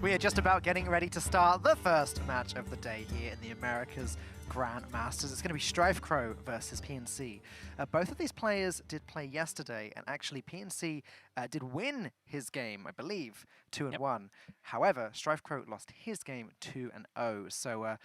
We are just about getting ready to start the first match of the day here in the Americas Grandmasters. It's going to be StrifeCro versus PNC. Both of these players did play yesterday, and actually PNC did win his game, I believe, 2-1. However, StrifeCro lost his game 2-0. So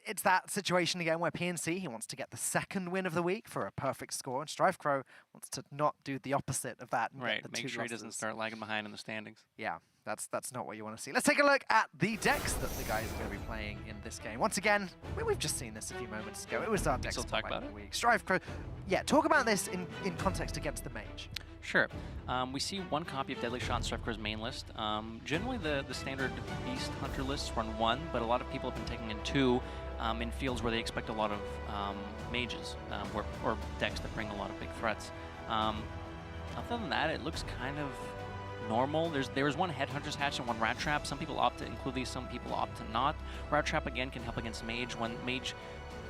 it's that situation again where PNC, he wants to get the second win of the week for a perfect score, and StrifeCro wants to not do the opposite of that. And right, get the make two sure losses. he doesn't start lagging behind in the standings. Yeah. That's not what you want to see. Let's take a look at the decks that the guys are going to be playing in this game. Once again, we've just seen this a few moments ago. It was our decks still talk about it? week. StrifeCro, yeah, talk about this in context against the Mage. Sure. We see one copy of Deadly Shot in StrifeCro's main list. Generally, the standard Beast Hunter lists run one, but a lot of people have been taking in two in fields where they expect a lot of mages or decks that bring a lot of big threats. Other than that, it looks kind of normal. There was one Headhunter's Hatch and one Rat Trap. Some people opt to include these, some people opt to not. Rat Trap, again, can help against Mage. When Mage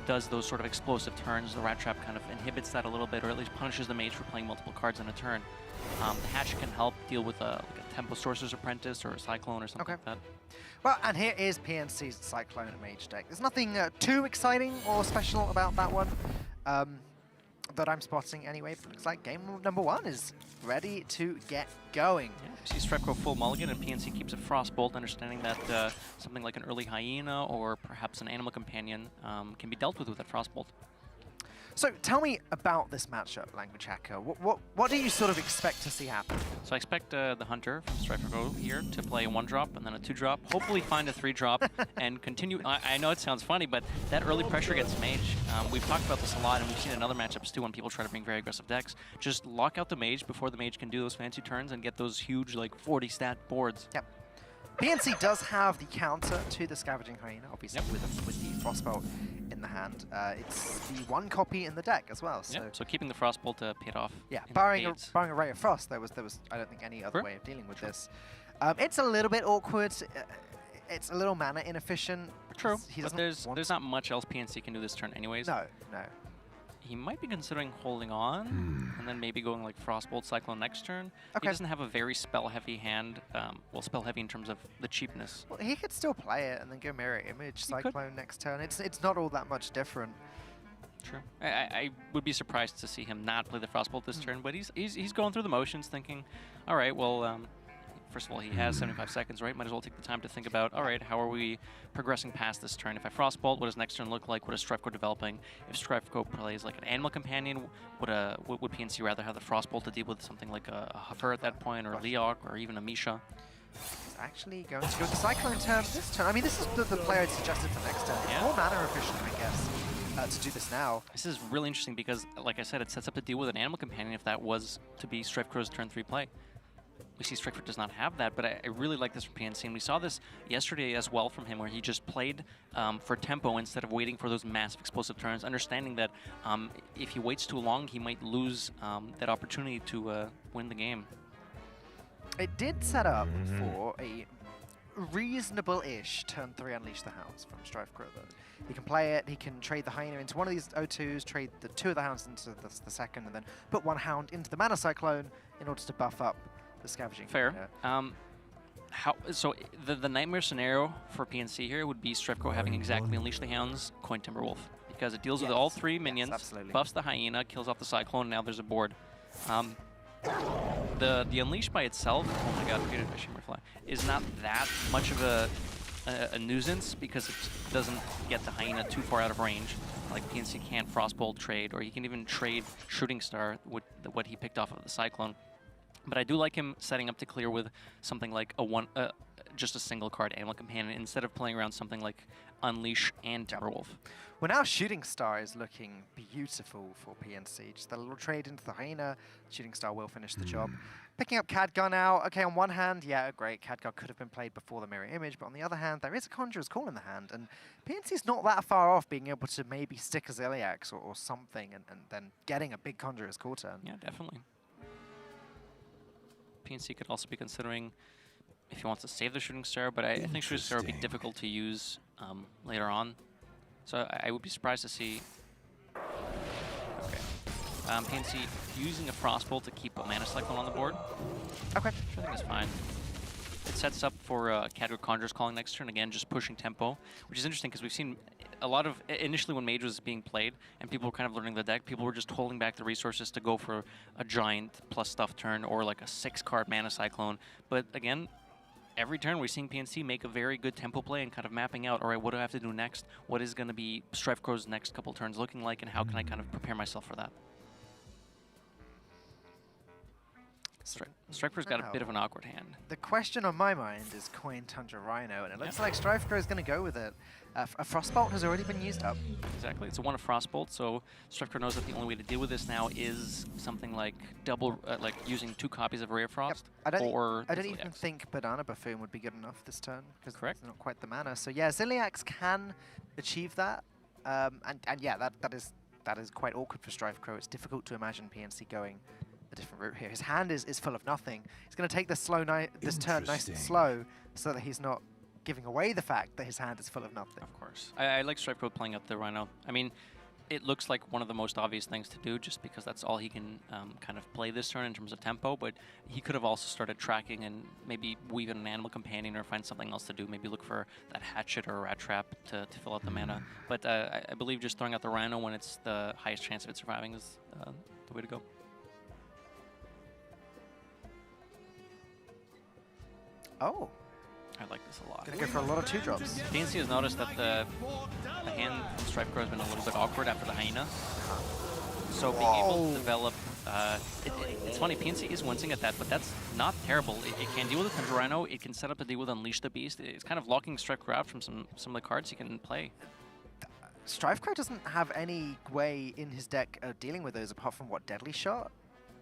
does those sort of explosive turns, the Rat Trap kind of inhibits that a little bit, or at least punishes the Mage for playing multiple cards in a turn. The Hatch can help deal with like a Tempo Sorcerer's Apprentice or a Cyclone or something like that. Well, and here is PNC's Cyclone Mage deck. There's nothing too exciting or special about that one that I'm spotting anyway, but it looks like game number one is ready to get going. Yeah, see StrifeCro full mulligan, and PNC keeps a Frostbolt, understanding that something like an early Hyena or perhaps an Animal Companion can be dealt with that Frostbolt. So tell me about this matchup, Language Hacker. What do you sort of expect to see happen? So I expect the Hunter from StrifeCro here to play a 1-drop and then a 2-drop, hopefully find a 3-drop and continue. I know it sounds funny, but that early pressure against Mage, we've talked about this a lot, and we've seen in other matchups too when people try to bring very aggressive decks. Just lock out the Mage before the Mage can do those fancy turns and get those huge, like, 40-stat boards. Yep. PNC does have the counter to the Scavenging Hyena, obviously, with the Frostbolt in the hand. It's the one copy in the deck as well. So, so keeping the Frostbolt paid off. Yeah, barring a Ray of Frost, there was I don't think any other way of dealing with this. It's a little bit awkward. It's a little mana inefficient. True, but there's not much else PNC can do this turn anyways. No. He might be considering holding on and then maybe going like Frostbolt Cyclone next turn. Okay. He doesn't have a very spell-heavy hand. Well, spell-heavy in terms of the cheapness. Well, he could still play it and then go Mirror Image, Cyclone next turn. It's not all that much different. True. I would be surprised to see him not play the Frostbolt this turn, but he's going through the motions, thinking, all right, well, first of all, he has 75 seconds, right? Might as well take the time to think about, all right, how are we progressing past this turn? If I Frostbolt, what does next turn look like? What is StrifeCro developing? If StrifeCro plays like an Animal Companion, would PNC rather have the Frostbolt to deal with something like a Huffer at that point, or a Leok, or even a Misha? He's actually going to go to Cyclone turn this turn. I mean, this is the player suggested for next turn. Yeah. More mana efficient, I guess, to do this now. This is really interesting because, like I said, it sets up to deal with an Animal Companion if that was to be StrifeCro's turn 3 play. We see StrifeCro does not have that, but I really like this from PNC, and we saw this yesterday as well from him, where he just played for tempo instead of waiting for those massive explosive turns, understanding that if he waits too long, he might lose that opportunity to win the game. It did set up for a reasonable-ish turn 3 Unleash the Hounds from StrifeCro, though. He can play it, he can trade the Hyena into one of these O2s, trade the 2 of the Hounds into the second, and then put one Hound into the Mana Cyclone in order to buff up the Scavenging. Fair. So the nightmare scenario for PNC here would be StrifeCro having exactly Unleash the Hounds, Coin Timberwolf, because it deals with all 3 minions, buffs the Hyena, kills off the Cyclone, and now there's a board. The Unleash by itself, oh my god, created by Shimmerfly, is not that much of a nuisance because it doesn't get the Hyena too far out of range. Like PNC can't Frostbolt trade, or he can even trade Shooting Star with what he picked off of the Cyclone. But I do like him setting up to clear with something like just a single card Animal Companion instead of playing around something like Unleash and Timberwolf. Well, now Shooting Star is looking beautiful for PNC. Just a little trade into the Hyena. Shooting Star will finish the job. Picking up Khadgar now. Okay, on one hand, yeah, great. Khadgar could have been played before the Mirror Image, but on the other hand, there is a Conjurer's Call in the hand, and PNC's not that far off being able to maybe stick a Ziliax or something and then getting a big Conjurer's Call turn. Yeah, definitely. PNC could also be considering if he wants to save the Shooting Star, but I think Shooting Star would be difficult to use later on. So I would be surprised to see PNC using a Frostbolt to keep a Mana Cyclone on the board. Okay. Which I think is fine. it sets up for Khadgar Conjurer's Calling next turn, again, just pushing tempo, which is interesting because we've seen a lot of, initially when Mage was being played and people were kind of learning the deck, people were just holding back the resources to go for a Giant plus stuff turn or like a 6-card Mana Cyclone. But again, every turn we're seeing PNC make a very good tempo play and kind of mapping out, all right, what do I have to do next? What is going to be StrifeCro's next couple turns looking like, and how can I kind of prepare myself for that? StrifeCro's got a bit of an awkward hand. The question on my mind is coin Tundra Rhino, and it looks like StrifeCro is going to go with it. A Frostbolt has already been used up. Exactly. It's a 1 of Frostbolt, so StrifeCro knows that the only way to deal with this now is something like double, like using 2 copies of Ray of Frost. Yep. I don't even think Banana Buffoon would be good enough this turn, because it's not quite the mana. So yeah, Ziliax can achieve that, and yeah, that is quite awkward for StrifeCro. It's difficult to imagine PNC going a different route here. His hand is full of nothing. He's going to take this turn nice and slow so that he's not giving away the fact that his hand is full of nothing. Of course. I like StrifeCro playing up the Rhino. I mean, it looks like one of the most obvious things to do just because that's all he can kind of play this turn in terms of tempo, but he could have also started tracking and maybe weave in an Animal Companion or find something else to do, maybe look for that Hatchet or a Rat Trap to fill out the mana. But I believe just throwing out the Rhino when it's the highest chance of it surviving is the way to go. Oh. I like this a lot. Gonna go for a lot of 2-drops. PNC has noticed that the hand from StrifeCro has been a little bit awkward after the Hyena. So being able to develop... it's funny, PNC is wincing at that, but that's not terrible. It can deal with the Tundra Rhino, it can set up to deal with Unleash the Beast. It's kind of locking StrifeCro out from some of the cards he can play. StrifeCro doesn't have any way in his deck of dealing with those apart from, what, Deadly Shot?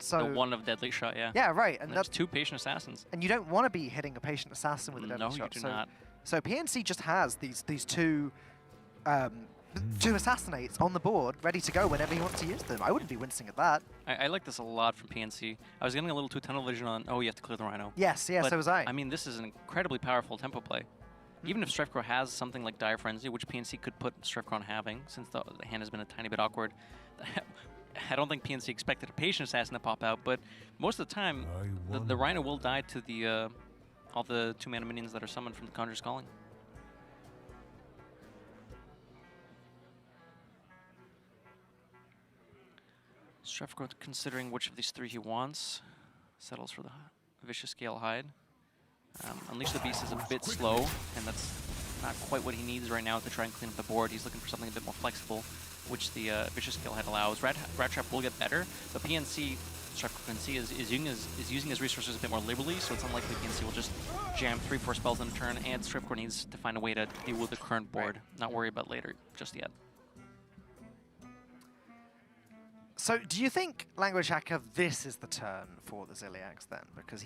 So the 1 of Deadly Shot, yeah. Yeah, right. And there's 2 Patient Assassins. And you don't want to be hitting a Patient Assassin with a Deadly Shot. No, you do not. So PNC just has these two Assassinates on the board, ready to go whenever he wants to use them. I wouldn't be wincing at that. I like this a lot from PNC. I was getting a little too tunnel vision on, oh, you have to clear the Rhino. Yes, yeah, so was I. I mean, this is an incredibly powerful tempo play. Even if StrifeCro has something like Dire Frenzy, which PNC could put StrifeCro on having, since the hand has been a tiny bit awkward, I don't think PNC expected a Patient Assassin to pop out, but most of the time, the Rhino will die to the all the 2-mana minions that are summoned from the Conjurer's Calling. StrifeCro considering which of these 3 he wants. Settles for the Vicious Scale Hide. Unleash the Beast is a bit slow, and that's not quite what he needs right now to try and clean up the board. He's looking for something a bit more flexible, which the Vicious Scale Hide allows. Rat Trap will get better, but PNC, StrifeCro can see, is using his resources a bit more liberally, so it's unlikely PNC will just jam 3-4 spells in a turn, and StrifeCro needs to find a way to deal with the current board, not worry about later just yet. So do you think, Language Hacker, this is the turn for the Ziliax then? Because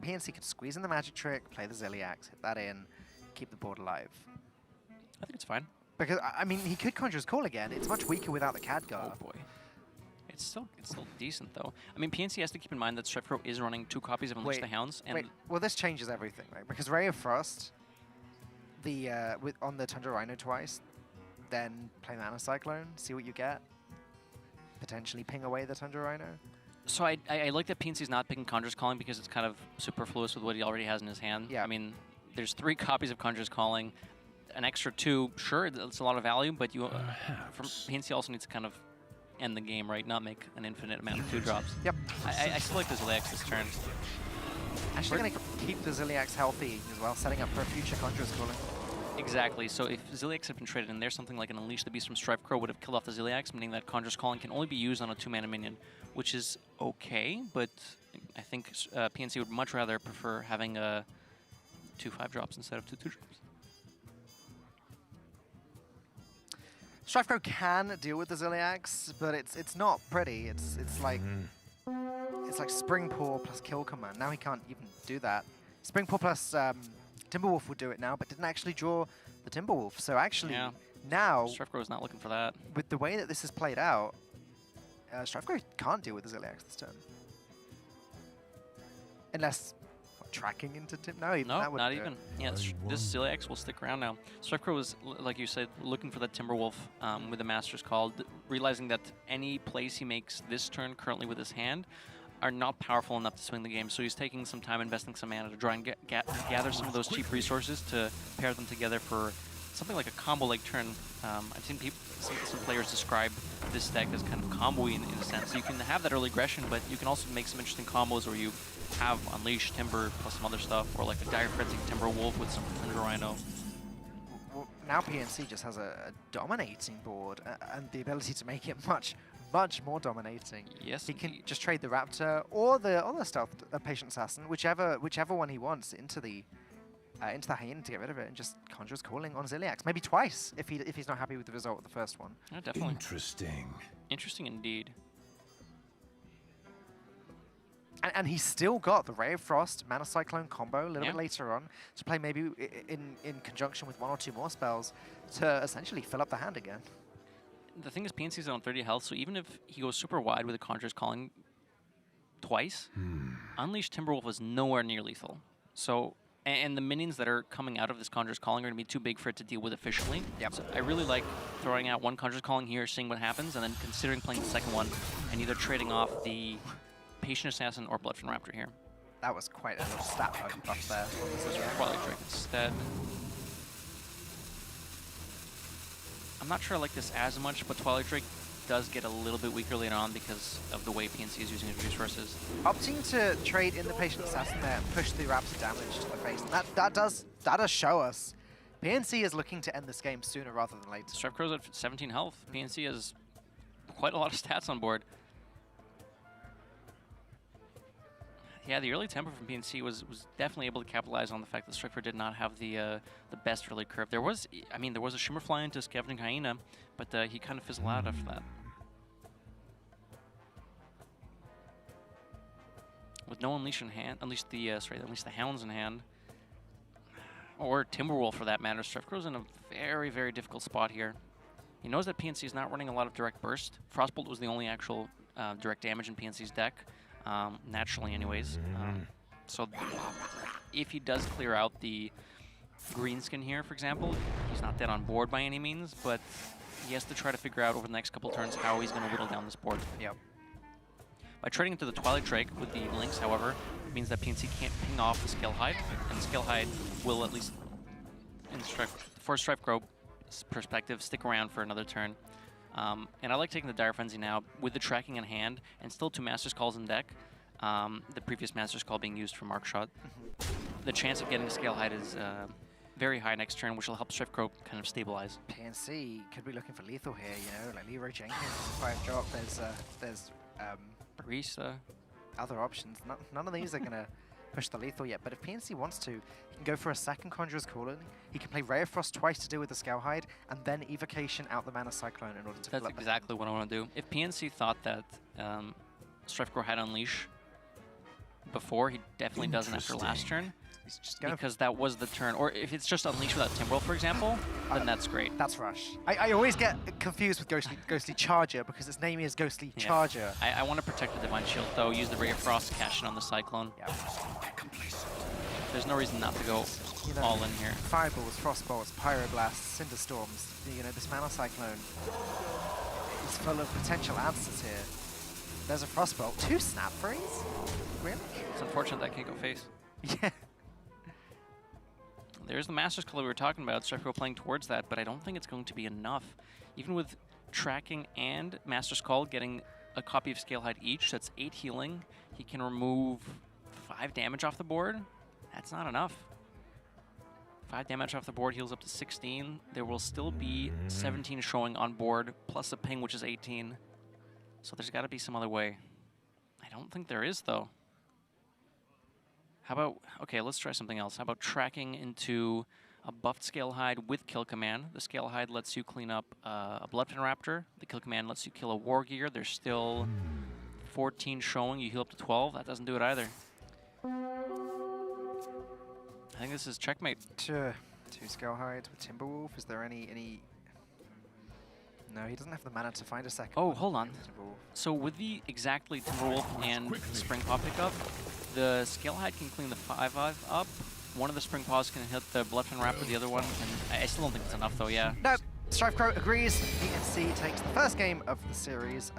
PNC could squeeze in the Magic Trick, play the Ziliax, hit that in, keep the board alive. I think it's fine. Because, I mean, he could Conjurer's Call again. It's much weaker without the Khadgar. Oh boy. It's still decent though. I mean, PNC has to keep in mind that StrifeCro is running 2 copies of Unleash the Hounds. And well, this changes everything, right? Because Ray of Frost, on the Tundra Rhino twice, then play Mana Cyclone, see what you get. Potentially ping away the Tundra Rhino. So I like that PNC's not picking Conjurer's Calling because it's kind of superfluous with what he already has in his hand. Yeah. I mean, there's 3 copies of Conjurer's Calling. An extra 2, sure, it's a lot of value, but you PNC also needs to kind of end the game, right? Not make an infinite amount of 2-drops. Yep. I still like the Ziliax this turn. Actually going to keep the Ziliax healthy as well, setting up for a future Conjurer's Calling. Exactly. So if Ziliax had been traded in there, something like an Unleash the Beast from StrifeCro would have killed off the Ziliax, meaning that Conjurer's Calling can only be used on a 2-mana minion, which is okay, but I think PNC would much rather prefer having 2 5-drops instead of 2 2-drops. StrifeCro can deal with the Ziliax, but it's not pretty. It's like Spring Paw plus Kill Command. Now he can't even do that. Spring Paw plus Timberwolf would do it now, but didn't actually draw the Timberwolf. So actually, now StrifeCro is not looking for that. With the way that this is played out, StrifeCro can't deal with the Ziliax this turn, unless tracking into Tim. No, not even. Yeah, this Ziliax will stick around now. StrifeCro was, like you said, looking for that Timberwolf with the Master's Call, realizing that any plays he makes this turn currently with his hand are not powerful enough to swing the game, so he's taking some time, investing some mana to try and gather some of those cheap resources to pair them together for something like a combo-like turn. I've seen some players describe this deck as kind of combo-y in a sense. So you can have that early aggression, but you can also make some interesting combos where you have Unleash, Timber, plus some other stuff, or like a Dire Frenzy Timber Wolf with some Tundra Rhino. Well, now PNC just has a dominating board and the ability to make it much more dominating. Yes, he can just trade the Raptor or the Stealth Patient Assassin, whichever one he wants, into the Hyena to get rid of it, and just Conjurer's Calling on Ziliax, maybe twice if he's not happy with the result of the first one. Yeah, definitely. Interesting Indeed. And he's still got the Ray of Frost, Mana Cyclone combo a little bit later on to play maybe in conjunction with 1 or 2 more spells to essentially fill up the hand again. The thing is, PNC's on 30 health, so even if he goes super wide with a Conjurer's Calling twice, Unleashed Timberwolf is nowhere near lethal. So, and the minions that are coming out of this Conjurer's Calling are going to be too big for it to deal with efficiently. Yep. So I really like throwing out one Conjurer's Calling here, seeing what happens, and then considering playing the second one, and either trading off the Patient Assassin or Bloodfin Raptor here. That was quite a little stat buff there. Twilight Drake instead. I'm not sure I like this as much, but Twilight Drake does get a little bit weaker later on because of the way PNC is using his resources. Opting to trade in the Patient Assassin there and push the Raptor damage to the face, and that does show us PNC is looking to end this game sooner rather than later. StrifeCro's at 17 health. PNC has quite a lot of stats on board. Yeah, the early tempo from PNC was definitely able to capitalize on the fact that StrifeCro did not have the best early curve. There was a Shimmerfly into Scavenging Hyena, but he kind of fizzled out after that. With no Unleash in hand, unleash the Hounds in hand, or Timberwolf for that matter, StrifeCro's in a very, very difficult spot here. He knows that PNC is not running a lot of direct burst. Frostbolt was the only actual direct damage in PNC's deck. Naturally anyways. So if he does clear out the Greenskin here, for example, he's not dead on board by any means, but he has to try to figure out over the next couple turns how he's going to whittle down this board. Yep. By trading into the Twilight Drake with the links, however, it means that PNC can't ping off the Scale Hide, and Scale Hide will, at least in for StrifeCro's perspective, stick around for another turn. And I like taking the Dire Frenzy now with the tracking in hand and still 2 Master's Calls in deck. The previous Master's Call being used for Mark Shot. The chance of getting a Scale Hide is very high next turn, which will help StrifeCro kind of stabilize. PNC could be looking for lethal here, you know, like Leroy Jenkins, 5-drop. There's Barista. other options. None of these are going to push the lethal yet, but if PNC wants to, he can go for a second Conjurer's Calling. He can play Ray of Frost twice to deal with the Scale Hide, and then Evocation out the Mana Cyclone in order to That's exactly what I want to do. If PNC thought that StrifeCro had Unleash before, he definitely doesn't after last turn. He's just Because that was the turn. Or if it's just Unleash without Timberwolf, for example, then that's great. That's Rush. I always get confused with Ghostly Charger because its name is Ghostly Charger. I want to protect the Divine Shield, though. Use the Ray of Frost, cash in on the Cyclone. Yeah. There's no reason not to go all in here. Fireballs, Frostbolts, Pyroblasts, Cinderstorms. You know, this Mana Cyclone is full of potential answers here. There's a Frostbolt. 2 Snap Freeze? Really? It's unfortunate that can't go face. Yeah. There's the Master's Call we were talking about, StrifeCro playing towards that, but I don't think it's going to be enough. Even with tracking and Master's Call getting a copy of Scale Hide each, that's 8 healing. He can remove 5 damage off the board. That's not enough. 5 damage off the board heals up to 16. There will still be 17 showing on board, plus a ping, which is 18. So there's got to be some other way. I don't think there is, though. How about, okay, let's try something else. How about tracking into a buffed Scale Hide with Kill Command? The Scale Hide lets you clean up a Bloodfin Raptor. The Kill Command lets you kill a War Gear. There's still 14 showing. You heal up to 12. That doesn't do it either. I think this is checkmate. 2 Scale Hide with Timberwolf. Is there any... No, he doesn't have the mana to find a second. Oh, hold on. So with the exactly Timberwolf and Spring Paw pickup, the Scale Hide can clean the 5/5 up. One of the Spring Paws can hit the Bloodfin Raptor, the other one, and I still don't think it's enough though, yeah. No, StrifeCro agrees. PNC takes the first game of the series.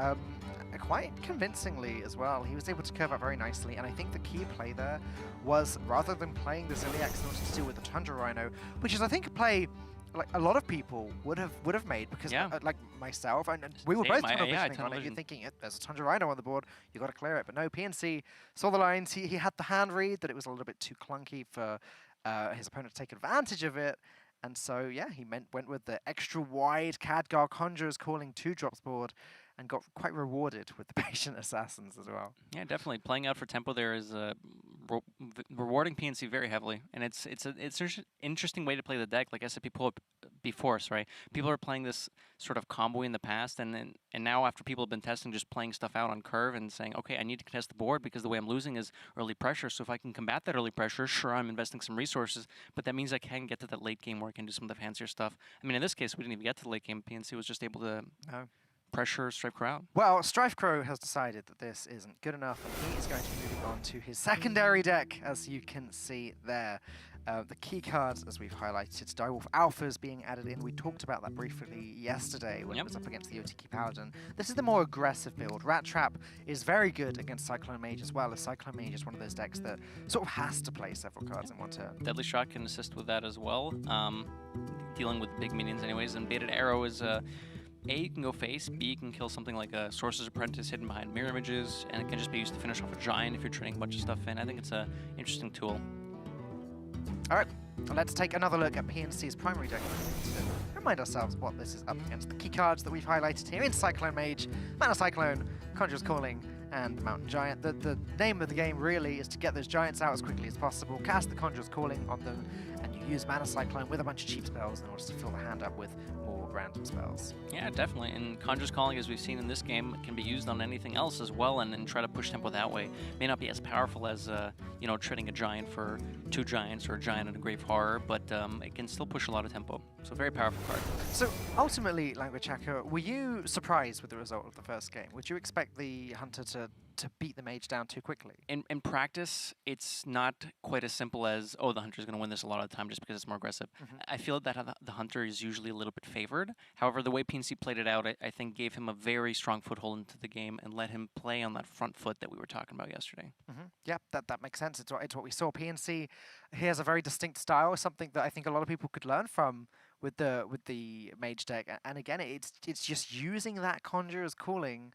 quite convincingly as well. He was able to curve up very nicely, and I think the key play there was, rather than playing the Ziliax in order to deal with the Tundra Rhino, which is, I think, a play like a lot of people would have made, because like myself, and we were both tunnel visioning on it. You're thinking, there's a Tundra Rhino on the board, you got to clear it. But no, PNC saw the lines. He had the hand read that it was a little bit too clunky for his opponent to take advantage of it. And so, yeah, he went with the extra wide Khadgar Conjurers Calling 2-drops board and got quite rewarded with the Patient Assassins as well. Yeah, definitely. Playing out for tempo there is rewarding PNC very heavily. And it's an interesting way to play the deck. Like I said, people before, right? People are playing this sort of combo in the past, and now after people have been testing, just playing stuff out on curve and saying, okay, I need to contest the board because the way I'm losing is early pressure. So if I can combat that early pressure, sure, I'm investing some resources, but that means I can get to that late game where I can do some of the fancier stuff. I mean, in this case, we didn't even get to the late game. PNC was just able to pressure StrifeCro out. Well, StrifeCro has decided that this isn't good enough, and he is going to be moving on to his secondary deck, as you can see there. The key cards, as we've highlighted, Direwolf Alphas being added in. We talked about that briefly yesterday when it was up against the OTK Paladin. This is the more aggressive build. Rat Trap is very good against Cyclone Mage as well, as Cyclone Mage is one of those decks that sort of has to play several cards in one turn. Deadly Shot can assist with that as well, dealing with big minions anyways, and Baited Arrow is A, you can go face, B, you can kill something like a Sorcerer's Apprentice hidden behind mirror images, and it can just be used to finish off a Giant if you're trading a bunch of stuff in. I think it's an interesting tool. All right, let's take another look at PNC's primary deck to remind ourselves what this is up against. The key cards that we've highlighted here in Cyclone Mage, Mana Cyclone, Conjurer's Calling, and Mountain Giant. The name of the game really is to get those Giants out as quickly as possible, cast the Conjurer's Calling on them, and you use Mana Cyclone with a bunch of cheap spells in order to fill the hand up with more random spells. Yeah, definitely. And Conjurer's Calling, as we've seen in this game, can be used on anything else as well, and try to push tempo that way. May not be as powerful as you know, trading a Giant for 2 Giants or a Giant and a Grave Horror, but it can still push a lot of tempo. So very powerful card. So ultimately, Language Hacker, were you surprised with the result of the first game? Would you expect the Hunter to beat the Mage down too quickly? In practice, it's not quite as simple as, oh, the Hunter's going to win this a lot of the time just because it's more aggressive. I feel that the Hunter is usually a little bit favored. However, the way PNC played it out, I think gave him a very strong foothold into the game and let him play on that front foot that we were talking about yesterday. Yeah, that makes sense. It's what we saw. PNC, he has a very distinct style, something that I think a lot of people could learn from with the Mage deck. And again, it's just using that Conjurer's Calling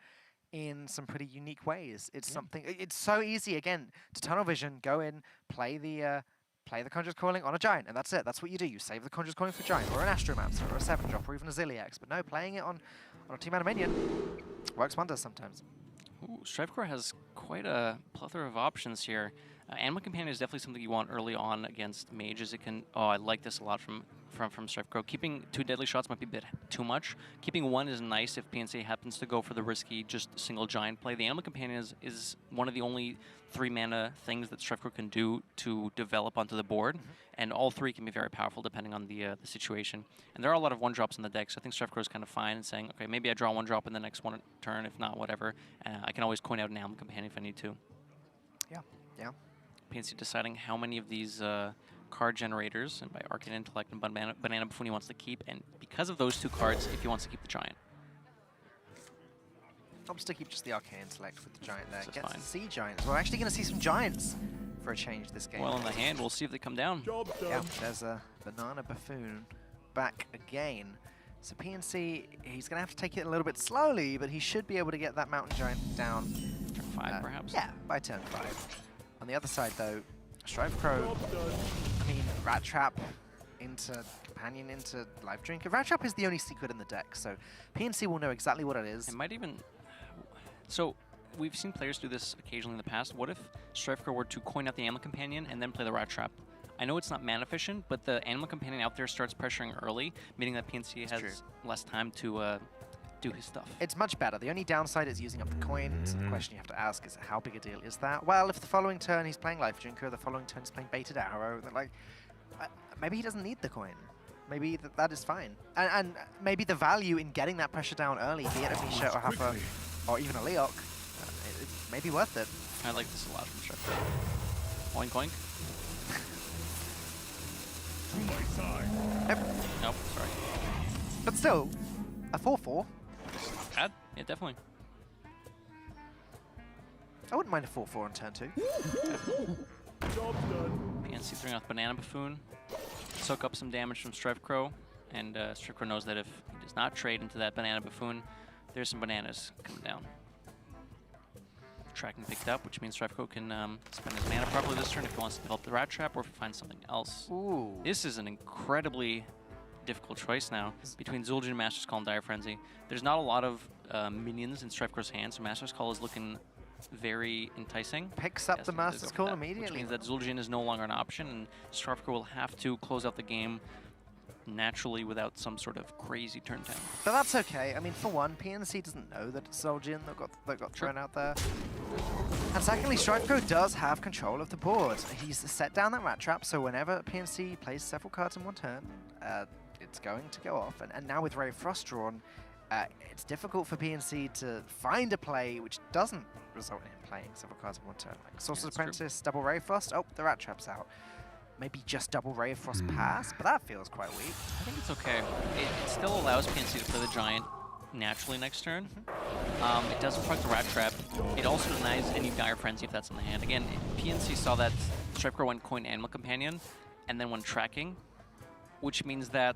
in some pretty unique ways. It's something. It's so easy again to tunnel vision, go in, play the Conjurer's Calling on a Giant, and that's it. That's what you do. You save the Conjurer's Calling for Giant, or an Astromancer, or a 7-drop, or even a Ziliax. But no, playing it on a 2-mana minion works wonders sometimes. Ooh, StrifeCro has quite a plethora of options here. Animal Companion is definitely something you want early on against mages. It can. Oh, I like this a lot from StrifeCro. Keeping 2 deadly shots might be a bit too much. Keeping 1 is nice if PNC happens to go for the risky, just single Giant play. The Animal Companion is one of the only 3-mana things that StrifeCro can do to develop onto the board, and all 3 can be very powerful depending on the situation. And there are a lot of 1-drops in the deck, so I think StrifeCro is kind of fine in saying, okay, maybe I draw 1-drop in the next one turn. If not, whatever. I can always coin out an Animal Companion if I need to. Yeah. PNC deciding how many of these card generators, and by Arcane Intellect and Banana Buffoon he wants to keep, and because of those 2 cards, if he wants to keep the Giant. Opts to keep just the Arcane Intellect with the Giant there. This is Gets fine. to see Giants. We're actually going to see some Giants for a change this game. Well, in the hand, we'll see if they come down. Yeah, there's a Banana Buffoon back again. So PNC, he's going to have to take it a little bit slowly, but he should be able to get that Mountain Giant down. Turn 5, perhaps? Yeah, by turn 5. On the other side, though, StrifeCro, I mean, Rat Trap into Companion into Life Drinker. Rat Trap is the only secret in the deck, so PNC will know exactly what it is. It might even... So, we've seen players do this occasionally in the past. What if StrifeCro were to coin out the Animal Companion and then play the Rat Trap? I know it's not mana efficient, but the Animal Companion out there starts pressuring early, meaning that PNC has less time to do his stuff. It's much better. The only downside is using up the coin. So the question you have to ask is, how big a deal is that? Well, if the following turn he's playing Life Drinker, the following turn he's playing Baited Arrow, then like, maybe he doesn't need the coin. Maybe that is fine. And maybe the value in getting that pressure down early, be it a Misha or Huffer, or even a Leok, it may be worth it. I like this a lot from StrifeCro. Oink oink. Yep. Nope, sorry. But still, a 4-4. Bad? Yeah, definitely. I wouldn't mind a 4-4 on turn 2. PNC throwing off Banana Buffoon. Soak up some damage from StrifeCro. And StrifeCro knows that if he does not trade into that Banana Buffoon, there's some bananas coming down. Tracking picked up, which means StrifeCro can spend his mana properly this turn if he wants to develop the Rat Trap or if he finds something else. Ooh. This is an incredibly difficult choice now between Zul'jin and Master's Call and Dire Frenzy. There's not a lot of minions in StrifeCro's hand, so Master's Call is looking very enticing. Picks up the Master's Call immediately. Which means that Zul'jin is no longer an option, and StrifeCro will have to close out the game naturally without some sort of crazy turn 10. But that's okay. I mean, for one, PNC doesn't know that it's Zul'jin that got thrown out there. And secondly, StrifeCro does have control of the board. He's set down that Rat Trap, so whenever PNC plays several cards in one turn, it's going to go off. And now with Ray of Frost drawn, it's difficult for PNC to find a play which doesn't result in him playing several cards in one turn. Like Sorcerer's Apprentice, double Ray of Frost, oh, the Rat Trap's out. Maybe just double Ray of Frost pass, but that feels quite weak. I think it's okay. It still allows PNC to play the Giant naturally next turn. It doesn't proc the Rat Trap. It also denies any Dire Frenzy if that's in the hand. Again, PNC saw that StrifeCro went Coin Animal Companion and then went Tracking, which means that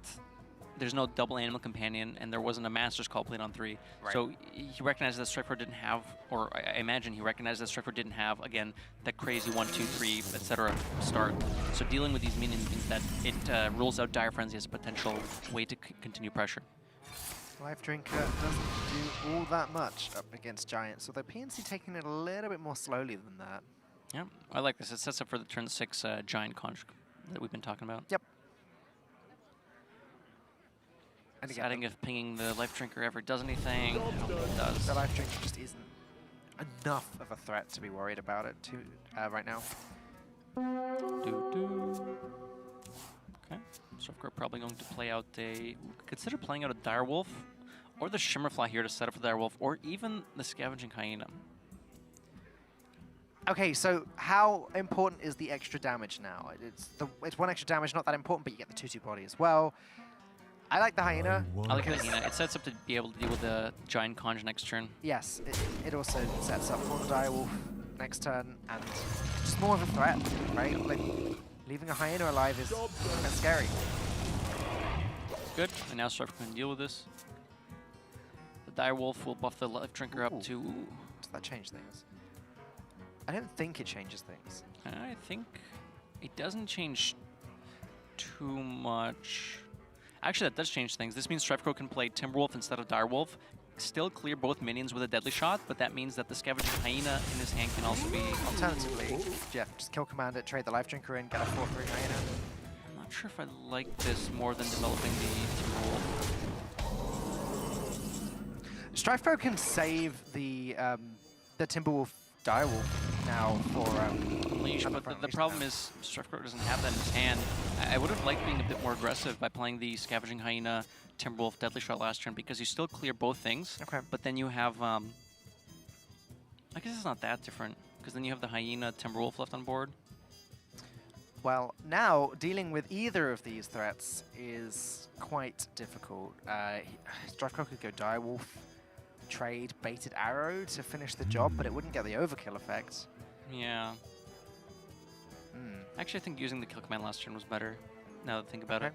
there's no double Animal Companion and there wasn't a Master's Call played on 3. Right. So he recognized that StrifeCro didn't have, or I imagine he recognized that StrifeCro didn't have, again, that crazy 1, 2, 3, etc. start. So dealing with these minions means that it rules out Dire Frenzy as a potential way to continue pressure. Life Drinker doesn't do all that much up against Giants, although PNC taking it a little bit more slowly than that. Yeah, I like this. It sets up for the turn 6 Giant Conj that we've been talking about. Yep. And again, Deciding if pinging the Life Drinker ever does anything. I don't think it does. the Life Drinker just isn't enough of a threat to be worried about it right now. Okay, StrifeCro probably going to play out a... Consider playing out a Direwolf, or the Shimmerfly here to set up for the Direwolf, or even the Scavenging Hyena. Okay, so how important is the extra damage now? It's one extra damage, not that important, but you get the 2/2 body as well. I like the Hyena. I like the Hyena. It sets up to be able to deal with the Giant Conj next turn. Yes, it also sets up for the Direwolf next turn, and just more of a threat, right? Like, leaving a Hyena alive is kind of scary. Good, and now StrifeCro can deal with this. The Direwolf will buff the Life Drinker up to... Does that change things? I don't think it changes things. I think it doesn't change too much. Actually, that does change things. This means StrifeCro can play Timberwolf instead of Direwolf, still clear both minions with a Deadly Shot, but that means that the Scavenging Hyena in his hand can also be... Alternatively, Jeff, just kill command it, trade the Life Drinker in, get a 4/3 Hyena. I'm not sure if I like this more than developing the Timberwolf. StrifeCro can save the Timberwolf Direwolf now for Unleash, but the problem is StrifeCro doesn't have that in his hand. I would have liked being a bit more aggressive by playing the Scavenging Hyena Timberwolf Deadly Shot last turn, because you still clear both things. Okay. But then you have, I guess it's not that different, because then you have the Hyena Timberwolf left on board. Well, now dealing with either of these threats is quite difficult. StrifeCro could go Direwolf, trade Baited Arrow to finish the job, but it wouldn't get the overkill effect. Yeah. Actually, I think using the kill command last turn was better, now that I think about it.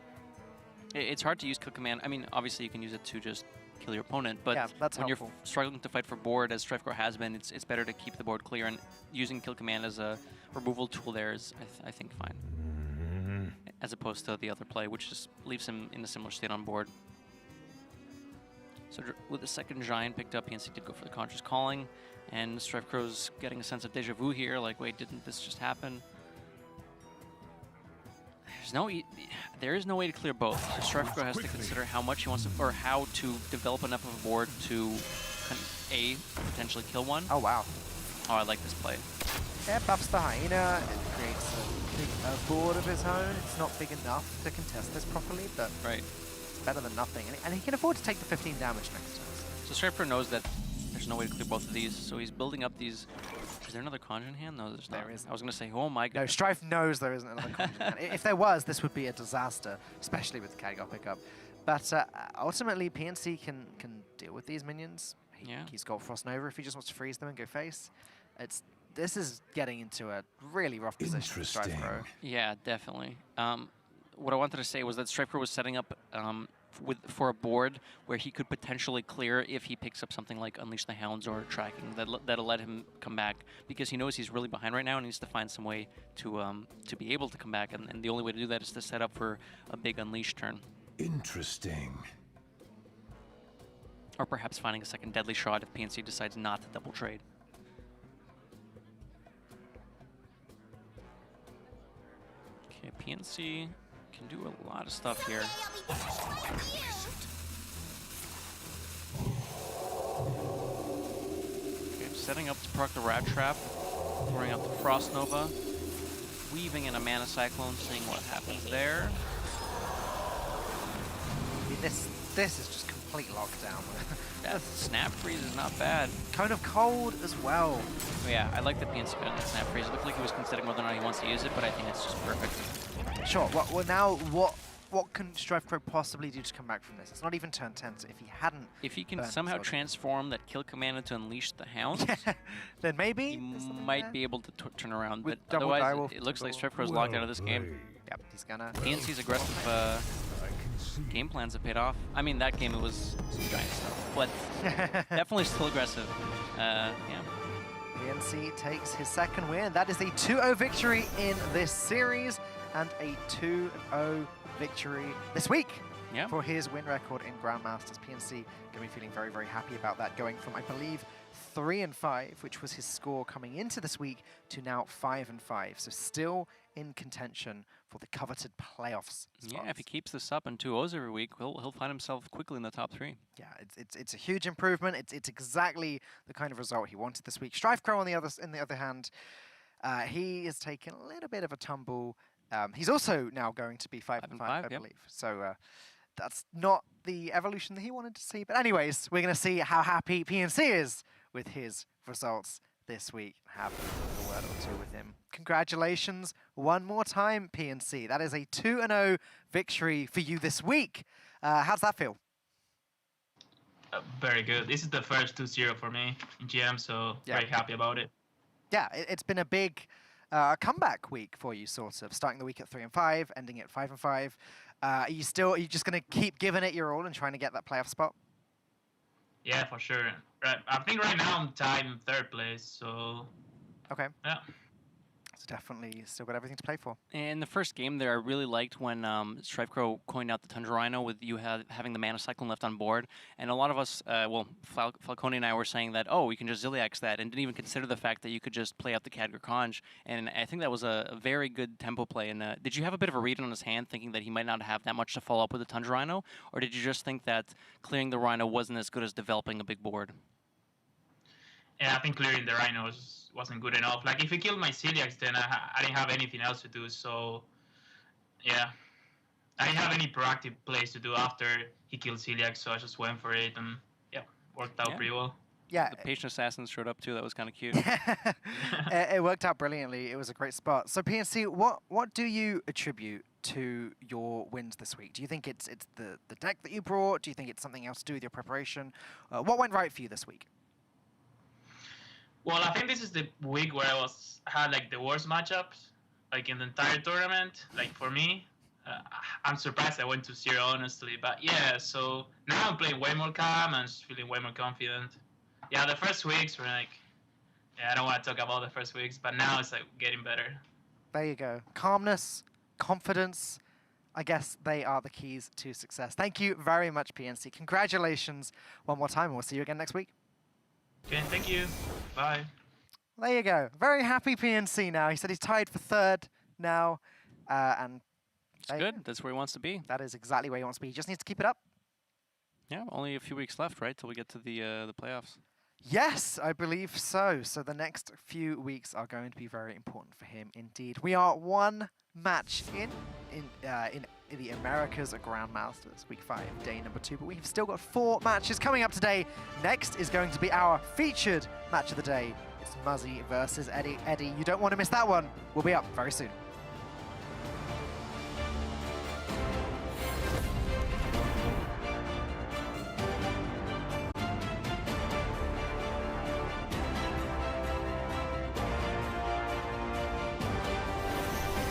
It's hard to use kill command. I mean, obviously you can use it to just kill your opponent, but yeah, that's when helpful. You're struggling to fight for board, as StrifeCro has been, it's better to keep the board clear, and using kill command as a removal tool there is, I think, fine. As opposed to the other play, which just leaves him in a similar state on board. So with the second Giant picked up, PNC did go for the Conscious Calling, and StrifeCro's getting a sense of deja vu here, like, wait, didn't this just happen? There is no way to clear both. So StrifeCro has to consider how much he wants to, or how to develop enough of a board to, potentially kill one. Oh, wow. Oh, I like this play. Yeah, buffs the Hyena, it creates a big board of his own. It's not big enough to contest this properly, but it's better than nothing. And he can afford to take the 15 damage next turn. So StrifeCro knows that there's no way to clear both of these, so he's building up these... Is there another Conj in hand? No, there's not. There isn't. I was going to say, oh my god. No, Strife knows there isn't another Conj in hand. If there was, this would be a disaster, especially with the Khadgar pickup. But ultimately, PNC can deal with these minions. He's got Frost Nova if he just wants to freeze them and go face. This is getting into a really rough position for StrifeCro. Yeah, definitely. What I wanted to say was that StrifeCro was setting up for a board where he could potentially clear if he picks up something like Unleash the Hounds or Tracking that'll let him come back, because he knows he's really behind right now and needs to find some way to be able to come back, and the only way to do that is to set up for a big Unleash turn. Interesting. Or perhaps finding a second Deadly Shot if PNC decides not to double trade. Okay, PNC can do a lot of stuff here. Okay, setting up to proc the Rat Trap, throwing up the Frost Nova, weaving in a Mana Cyclone, seeing what happens there. This is just complete lockdown. That Snap Freeze is not bad. Cone of Cold as well. Oh, yeah, I like the PNC gun that Snap Freeze. It looked like he was considering whether or not he wants to use it, but I think it's just perfect. Sure. Well, now what can StrifeCro possibly do to come back from this? It's not even turn 10, so if he hadn't... If he can somehow transform that Kill Command into Unleash the Hounds, then maybe he might be able to turn around. With but otherwise, it looks like StrifeCro's locked out of this game. Yep, he's gonna... PNC's aggressive game plans have paid off. I mean, that game it was some giant stuff, but definitely still aggressive. Yeah. PNC takes his second win. That is a 2-0 victory in this series and a 2-0 victory this week for his win record in Grandmasters. PNC going to be feeling very, very happy about that, going from, I believe, 3-5, which was his score coming into this week, to now 5-5. So still in contention for the coveted playoffs spots. Yeah, if he keeps this up in 2-0s every week, he'll find himself quickly in the top 3. Yeah, it's a huge improvement. It's exactly the kind of result he wanted this week. StrifeCro on the other hand, he has taken a little bit of a tumble. He's also now going to be 5-5, I believe. So that's not the evolution that he wanted to see. But anyways, we're going to see how happy PNC is with his results this week. Have a word or two with him. Congratulations one more time, PNC. That is a 2-0 victory for you this week. How's that feel? Very good. This is the first 2-0 for me in GM, so very happy about it. Yeah, it's been a big comeback week for you, sort of. Starting the week at 3-5, ending at 5-5. Are you just going to keep giving it your all and trying to get that playoff spot? Yeah, for sure. I think right now I'm tied in 3rd place, so... Okay. Yeah. So definitely still got everything to play for. In the first game there, I really liked when StrifeCro coined out the Tundra Rhino with you having the Mana Cyclone left on board. And a lot of us, Falcone and I were saying that, oh, we can just Ziliax that, and didn't even consider the fact that you could just play out the Khadgar Conj. And I think that was a very good tempo play. And did you have a bit of a read on his hand, thinking that he might not have that much to follow up with the Tundra Rhino? Or did you just think that clearing the Rhino wasn't as good as developing a big board? Yeah, I think clearing the Rhino wasn't good enough. Like, if he killed my Ziliax, then I didn't have anything else to do. So, yeah. I didn't have any proactive plays to do after he killed Ziliax, so I just went for it, and, yeah, worked out pretty well. Yeah. The Patient Assassins showed up, too. That was kind of cute. It worked out brilliantly. It was a great spot. So, PNC, what do you attribute to your wins this week? Do you think it's the deck that you brought? Do you think it's something else to do with your preparation? What went right for you this week? Well, I think this is the week where I had like the worst matchups, like in the entire tournament. Like for me, I'm surprised I went to 0, honestly. But yeah, so now I'm playing way more calm and just feeling way more confident. Yeah, the first weeks were like, I don't want to talk about the first weeks, but now it's like getting better. There you go. Calmness, confidence. I guess they are the keys to success. Thank you very much, PNC. Congratulations one more time. We'll see you again next week. Okay, thank you. Bye. There you go. Very happy PNC now. He said he's tied for 3rd now. And it's good. That's where he wants to be. That is exactly where he wants to be. He just needs to keep it up. Yeah, only a few weeks left, right, till we get to the playoffs. Yes, I believe so. So the next few weeks are going to be very important for him indeed. We are one match in the Americas Grandmasters, week 5, day number 2, but we've still got 4 matches coming up today. Next is going to be our featured match of the day. It's Muzzy versus Eddie. Eddie, you don't want to miss that one. We'll be up very soon.